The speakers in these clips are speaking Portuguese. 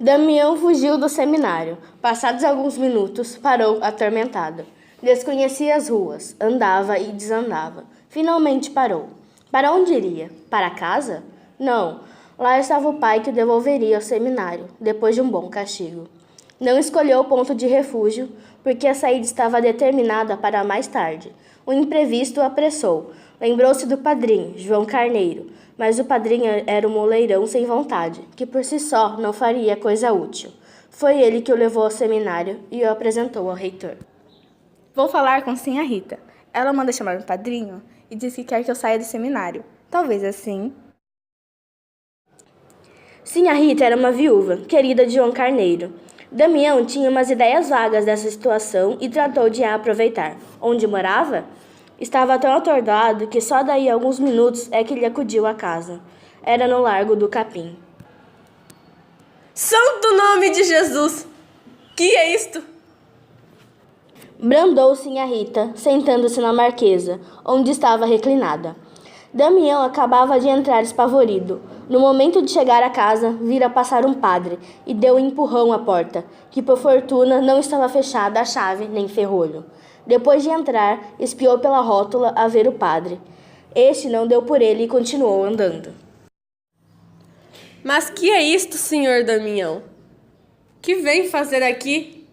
Damião fugiu do seminário. Passados alguns minutos, parou atormentado. Desconhecia as ruas, andava e desandava. Finalmente parou. Para onde iria? Para casa? Não. Lá estava o pai que o devolveria ao seminário, depois de um bom castigo. Não escolheu o ponto de refúgio, porque a saída estava determinada para mais tarde. O imprevisto o apressou. Lembrou-se do padrinho, João Carneiro, mas o padrinho era um moleirão sem vontade, que por si só não faria coisa útil. Foi ele que o levou ao seminário e o apresentou ao reitor. Vou falar com Sinhá Rita. Ela manda chamar o padrinho e diz que quer que eu saia do seminário. Talvez assim. Sinhá Rita era uma viúva, querida de João Carneiro. Damião tinha umas ideias vagas dessa situação e tratou de a aproveitar. Onde morava? Estava tão atordoado que só daí a alguns minutos é que ele acudiu à casa. Era no Largo do Capim. Santo nome de Jesus! Que é isto? Brandou Sinhá Rita, sentando-se na marquesa, onde estava reclinada. Damião acabava de entrar espavorido. No momento de chegar à casa, vira passar um padre e deu um empurrão à porta, que por fortuna não estava fechada a chave nem ferrolho. Depois de entrar, espiou pela rótula a ver o padre. Este não deu por ele e continuou andando. Mas que é isto, senhor Damião? Que vem fazer aqui?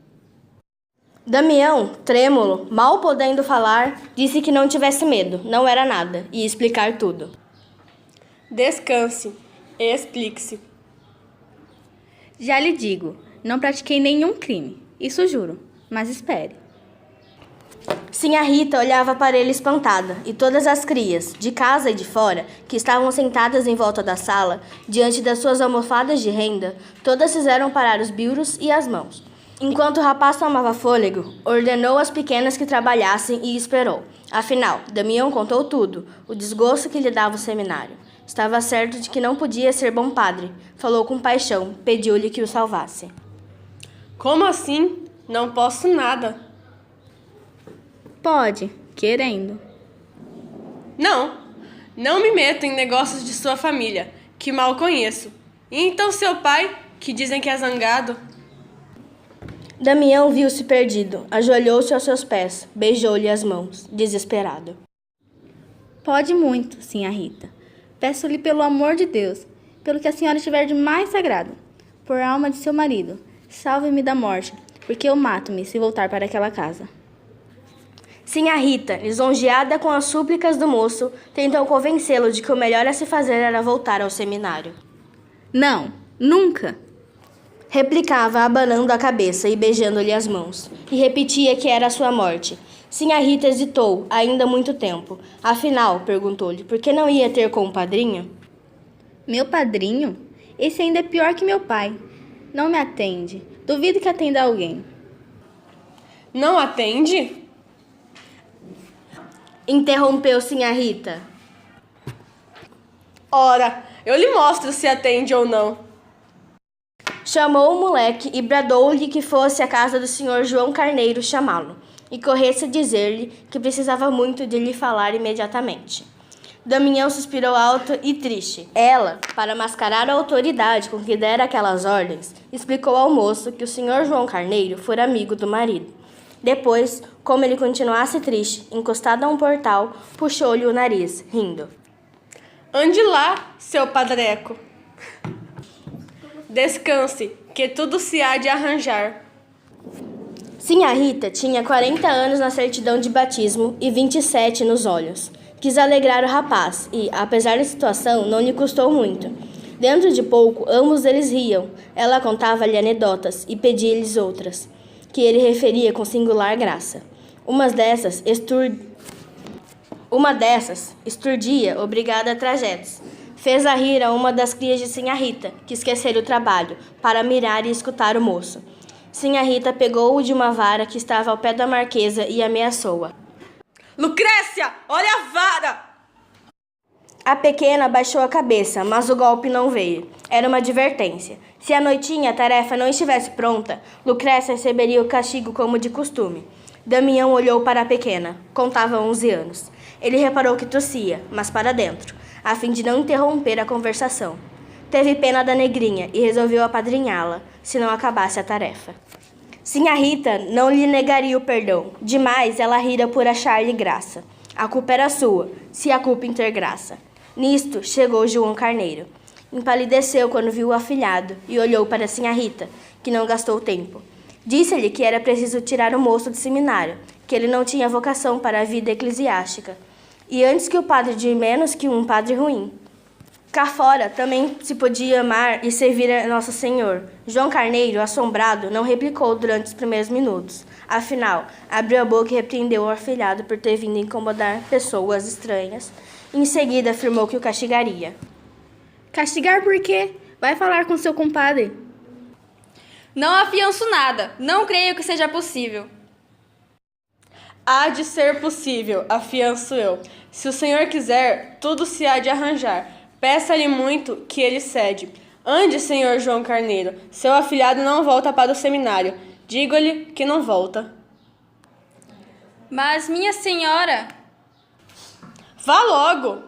Damião, trêmulo, mal podendo falar, disse que não tivesse medo, não era nada, e ia explicar tudo. Descanse e explique-se. Já lhe digo, não pratiquei nenhum crime. Isso juro, mas espere. Sinhá Rita olhava para ele espantada, e todas as crias, de casa e de fora, que estavam sentadas em volta da sala, diante das suas almofadas de renda, todas fizeram parar os biuros e as mãos. Enquanto o rapaz tomava fôlego, ordenou às pequenas que trabalhassem e esperou. Afinal, Damião contou tudo, o desgosto que lhe dava o seminário. Estava certo de que não podia ser bom padre. Falou com paixão, pediu-lhe que o salvasse. Como assim? Não posso nada. Pode, querendo. Não me meto em negócios de sua família, que mal conheço. E então seu pai, que dizem que é zangado. Damião viu-se perdido, ajoelhou-se aos seus pés, beijou-lhe as mãos, desesperado. Pode muito, Sinhá Rita. Peço-lhe pelo amor de Deus, pelo que a senhora tiver de mais sagrado, por alma de seu marido, salve-me da morte, porque eu mato-me se voltar para aquela casa. Sinhá Rita, lisonjeada com as súplicas do moço, tentou convencê-lo de que o melhor a se fazer era voltar ao seminário. Não, nunca! Replicava, abanando a cabeça e beijando-lhe as mãos, e repetia que era a sua morte. Sinhá Rita hesitou, ainda muito tempo. Afinal, perguntou-lhe, por que não ia ter com o padrinho? Meu padrinho? Esse ainda é pior que meu pai. Não me atende. Duvido que atenda alguém. Não atende? Interrompeu Sinhá Rita. Ora, eu lhe mostro se atende ou não. Chamou o moleque e bradou-lhe que fosse à casa do senhor João Carneiro chamá-lo, e corresse dizer-lhe que precisava muito de lhe falar imediatamente. Damião suspirou alto e triste. Ela, para mascarar a autoridade com que dera aquelas ordens, explicou ao moço que o senhor João Carneiro fora amigo do marido. Depois, como ele continuasse triste, encostado a um portal, puxou-lhe o nariz, rindo. Ande lá, seu padreco. Descanse, que tudo se há de arranjar. Sinhá Rita tinha 40 anos na certidão de batismo e 27 nos olhos. Quis alegrar o rapaz e, apesar da situação, não lhe custou muito. Dentro de pouco, ambos eles riam. Ela contava-lhe anedotas e pedia-lhes outras, que ele referia com singular graça. Uma dessas esturdia, obrigada a trajetos. Fez a rir a uma das crias de Sinhá Rita, que esquecera o trabalho, para mirar e escutar o moço. Sinhá Rita pegou-o de uma vara que estava ao pé da marquesa e ameaçou-a. Lucrécia, olha a vara! A pequena baixou a cabeça, mas o golpe não veio. Era uma advertência. Se à noitinha a tarefa não estivesse pronta, Lucrécia receberia o castigo como de costume. Damião olhou para a pequena. Contava 11 anos. Ele reparou que tossia, mas para dentro, a fim de não interromper a conversação. Teve pena da negrinha e resolveu apadrinhá-la, se não acabasse a tarefa. Sinhá Rita não lhe negaria o perdão. Demais ela rira por achar-lhe graça. A culpa era sua, se a culpa em ter graça. Nisto chegou João Carneiro. Empalideceu quando viu o afilhado e olhou para Sinhá Rita, que não gastou tempo. Disse-lhe que era preciso tirar o moço do seminário, que ele não tinha vocação para a vida eclesiástica. E antes que o padre de menos que um padre ruim. Cá fora também se podia amar e servir a Nosso Senhor. João Carneiro, assombrado, não replicou durante os primeiros minutos. Afinal, abriu a boca e repreendeu o afilhado por ter vindo incomodar pessoas estranhas. Em seguida, afirmou que o castigaria. Castigar por quê? Vai falar com seu compadre. Não afianço nada. Não creio que seja possível. Há de ser possível, afianço eu. Se o senhor quiser, tudo se há de arranjar. Peça-lhe muito que ele cede. Ande, senhor João Carneiro. Seu afilhado não volta para o seminário. Digo-lhe que não volta. Mas, minha senhora... Vá logo!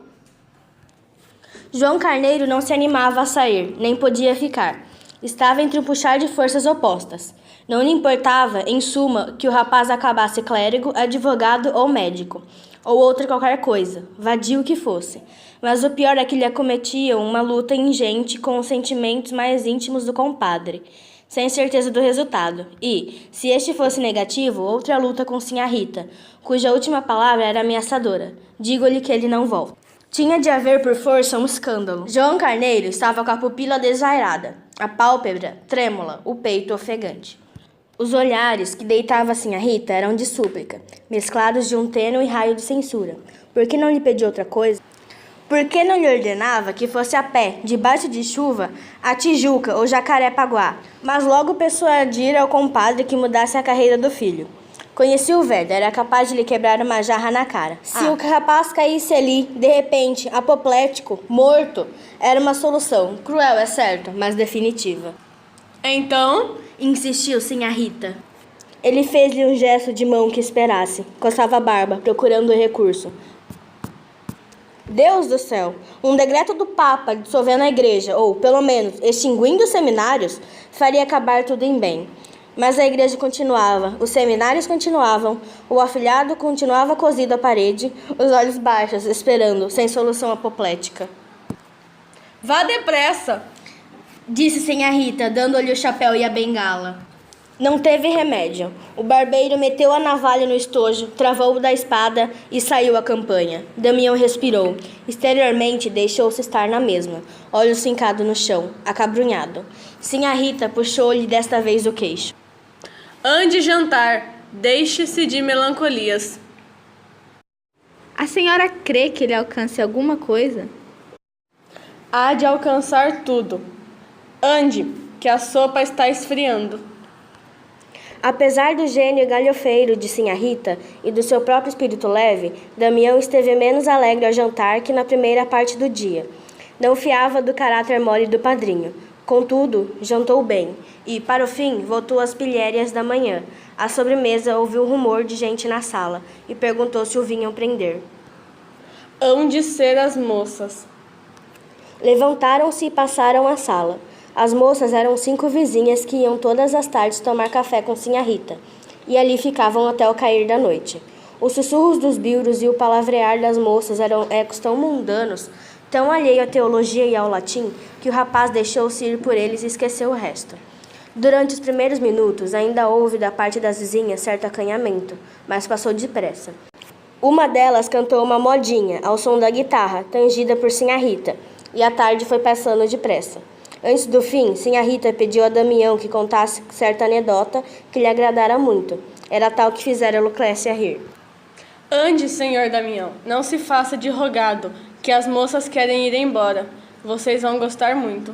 João Carneiro não se animava a sair, nem podia ficar. Estava entre um puxar de forças opostas. Não lhe importava, em suma, que o rapaz acabasse clérigo, advogado ou médico, ou outra qualquer coisa, vadio que fosse. Mas o pior é que lhe acometiam uma luta ingente com os sentimentos mais íntimos do compadre, sem certeza do resultado. E, se este fosse negativo, outra luta com Sinhá Rita, cuja última palavra era ameaçadora. Digo-lhe que ele não volta. Tinha de haver por força um escândalo. João Carneiro estava com a pupila desvairada, a pálpebra trêmula, o peito ofegante. Os olhares que deitava Sinhá Rita eram de súplica, mesclados de um tênue raio de censura. Por que não lhe pediu outra coisa? Por que não lhe ordenava que fosse a pé, debaixo de chuva, a Tijuca ou Jacarepaguá? Mas logo persuadir ao compadre que mudasse a carreira do filho. Conhecia o velho, era capaz de lhe quebrar uma jarra na cara. Se o rapaz caísse ali, de repente, apoplético, morto, era uma solução. Cruel, é certo, mas definitiva. Então, Insistiu Sinhá Rita. Ele fez-lhe um gesto de mão que esperasse. Coçava a barba, procurando o recurso. Deus do céu! Um decreto do Papa dissolvendo a igreja, ou, pelo menos, extinguindo os seminários, faria acabar tudo em bem. Mas a igreja continuava, os seminários continuavam, o afilhado continuava cosido à parede, os olhos baixos, esperando, sem solução apoplética. vá depressa! Disse Sinhá Rita, dando-lhe o chapéu e a bengala. Não teve remédio. O barbeiro meteu a navalha no estojo, travou-o da espada e saiu à campanha. Damião respirou. Exteriormente deixou-se estar na mesma, olhos fincados no chão, acabrunhado. Sinhá Rita puxou-lhe desta vez o queixo. Ande jantar, deixe-se de melancolias. A senhora crê que ele alcance alguma coisa? Há de alcançar tudo. Ande, que a sopa está esfriando. Apesar do gênio galhofeiro de Sinhá Rita e do seu próprio espírito leve, Damião esteve menos alegre ao jantar que na primeira parte do dia. Não fiava do caráter mole do padrinho. Contudo, jantou bem e, para o fim, voltou às pilhérias da manhã. À sobremesa, ouviu um rumor de gente na sala e perguntou se o vinham prender. Hão de ser as moças. Levantaram-se e passaram à sala. As moças eram 5 vizinhas que iam todas as tardes tomar café com Sinhá Rita, e ali ficavam até o cair da noite. Os sussurros dos bilros e o palavrear das moças eram ecos tão mundanos, tão alheio à teologia e ao latim, que o rapaz deixou-se ir por eles e esqueceu o resto. Durante os primeiros minutos, ainda houve da parte das vizinhas certo acanhamento, mas passou depressa. Uma delas cantou uma modinha, ao som da guitarra, tangida por Sinhá Rita, e a tarde foi passando depressa. Antes do fim, Sinhá Rita pediu a Damião que contasse certa anedota que lhe agradara muito. Era tal que fizera Lucrécia rir. Ande, senhor Damião, não se faça de rogado, que as moças querem ir embora. Vocês vão gostar muito.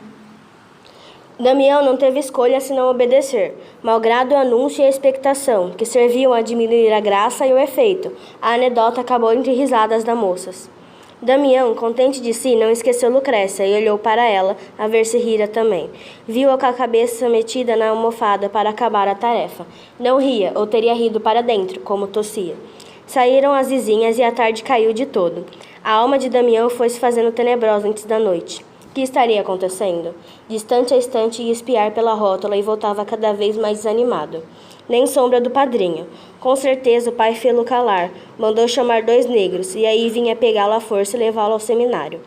Damião não teve escolha senão obedecer, malgrado o anúncio e a expectação, que serviam a diminuir a graça e o efeito. A anedota acabou entre risadas das moças. Damião, contente de si, não esqueceu Lucrécia e olhou para ela, a ver se rira também. Viu-a com a cabeça metida na almofada para acabar a tarefa. Não ria, ou teria rido para dentro, como tossia. Saíram as vizinhas e a tarde caiu de todo. A alma de Damião foi se fazendo tenebrosa antes da noite. Que estaria acontecendo? Distante a estante ia espiar pela rótula e voltava cada vez mais desanimado. Nem sombra do padrinho. Com certeza o pai fê-lo calar. Mandou chamar 2 negros, e aí vinha pegá-lo à força e levá-lo ao seminário.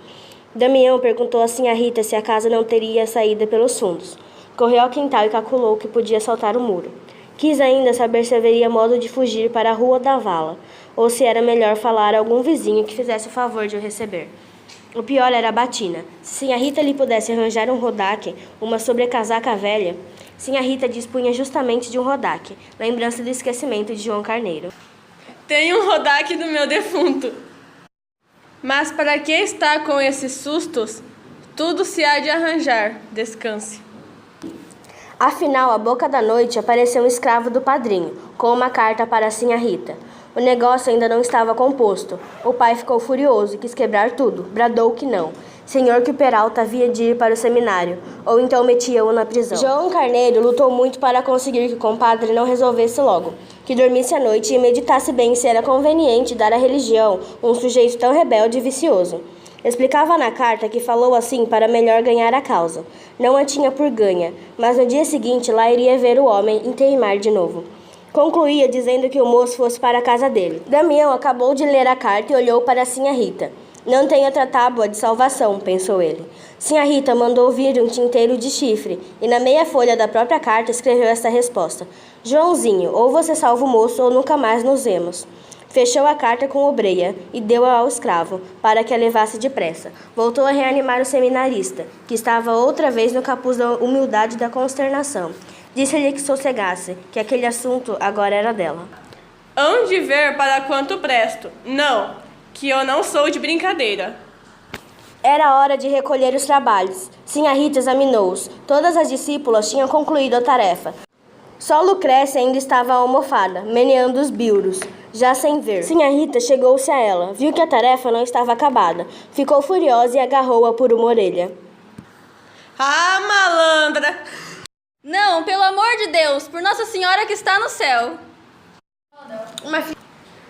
Damião perguntou assim a Rita se a casa não teria saída pelos fundos. Correu ao quintal e calculou que podia saltar o muro. Quis ainda saber se haveria modo de fugir para a Rua da Vala, ou se era melhor falar a algum vizinho que fizesse o favor de o receber. O pior era a batina. Se a Rita lhe pudesse arranjar um rodaque, uma sobrecasaca velha... Sim, a Rita dispunha justamente de um rodaque, lembrança do esquecimento de João Carneiro. Tenho um rodaque do meu defunto. Mas para que está com esses sustos? Tudo se há de arranjar. Descanse. Afinal, à boca da noite, apareceu um escravo do padrinho, com uma carta para a Sinhá Rita. O negócio ainda não estava composto. O pai ficou furioso e quis quebrar tudo. Bradou que não. Senhor que o Peralta havia de ir para o seminário, ou então metia-o na prisão. João Carneiro lutou muito para conseguir que o compadre não resolvesse logo, que dormisse à noite e meditasse bem se era conveniente dar à religião um sujeito tão rebelde e vicioso. Explicava na carta que falou assim para melhor ganhar a causa. Não a tinha por ganha, mas no dia seguinte lá iria ver o homem e teimar de novo. Concluía dizendo que o moço fosse para a casa dele. Damião acabou de ler a carta e olhou para a Sinhá Rita. Não tem outra tábua de salvação, pensou ele. Sinhá Rita mandou vir um tinteiro de chifre e na meia folha da própria carta escreveu esta resposta. Joãozinho, ou você salva o moço ou nunca mais nos vemos. Fechou a carta com obreia e deu-a ao escravo, para que a levasse depressa. Voltou a reanimar o seminarista, que estava outra vez no capuz da humildade e da consternação. Disse-lhe que sossegasse, que aquele assunto agora era dela. Hão de ver para quanto presto. Não, que eu não sou de brincadeira. Era hora de recolher os trabalhos. Sinhá Rita examinou-os. Todas as discípulas tinham concluído a tarefa. Só Lucrécia ainda estava à almofada, meneando os biuros, já sem ver. Sinhá Rita chegou-se a ela, viu que a tarefa não estava acabada. Ficou furiosa e agarrou-a por uma orelha. Ah, malandra! Não, pelo amor de Deus, por Nossa Senhora que está no céu.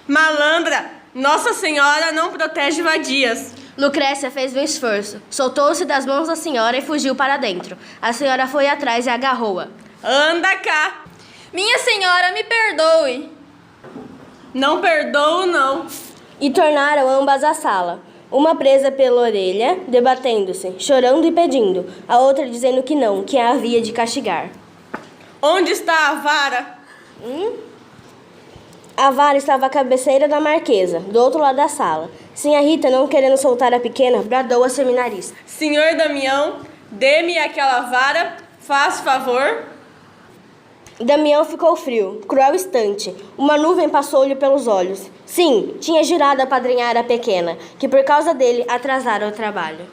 Malandra! Nossa Senhora não protege vadias. Lucrécia fez um esforço, soltou-se das mãos da senhora e fugiu para dentro. A senhora foi atrás e agarrou-a. Anda cá! Minha senhora, me perdoe. Não perdoo, não. E tornaram ambas à sala. Uma presa pela orelha, debatendo-se, chorando e pedindo. A outra dizendo que não, que a havia de castigar. Onde está a vara? A vara estava à cabeceira da marquesa, do outro lado da sala. Sinhá Rita, não querendo soltar a pequena, bradou a seminarista. Senhor Damião, dê-me aquela vara, faz favor. Damião ficou frio, cruel instante. Uma nuvem passou-lhe pelos olhos. Sim, tinha jurado apadrinhar a pequena, que por causa dele atrasara o trabalho.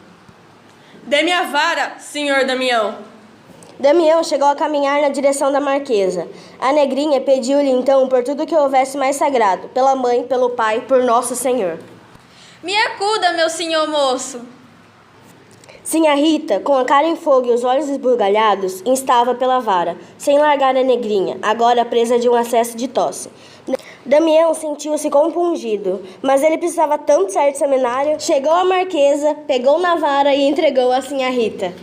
Dê-me a vara, senhor Damião. Damião chegou a caminhar na direção da marquesa. A negrinha pediu-lhe então por tudo que houvesse mais sagrado, pela mãe, pelo pai, por Nosso Senhor. Me acuda, meu senhor moço. Sinhá Rita, com a cara em fogo e os olhos esbugalhados, instava pela vara, sem largar a negrinha, agora presa de um acesso de tosse. Damião sentiu-se compungido, mas ele precisava tanto sair do seminário. Chegou à marquesa, pegou na vara e entregou a Sinhá Rita.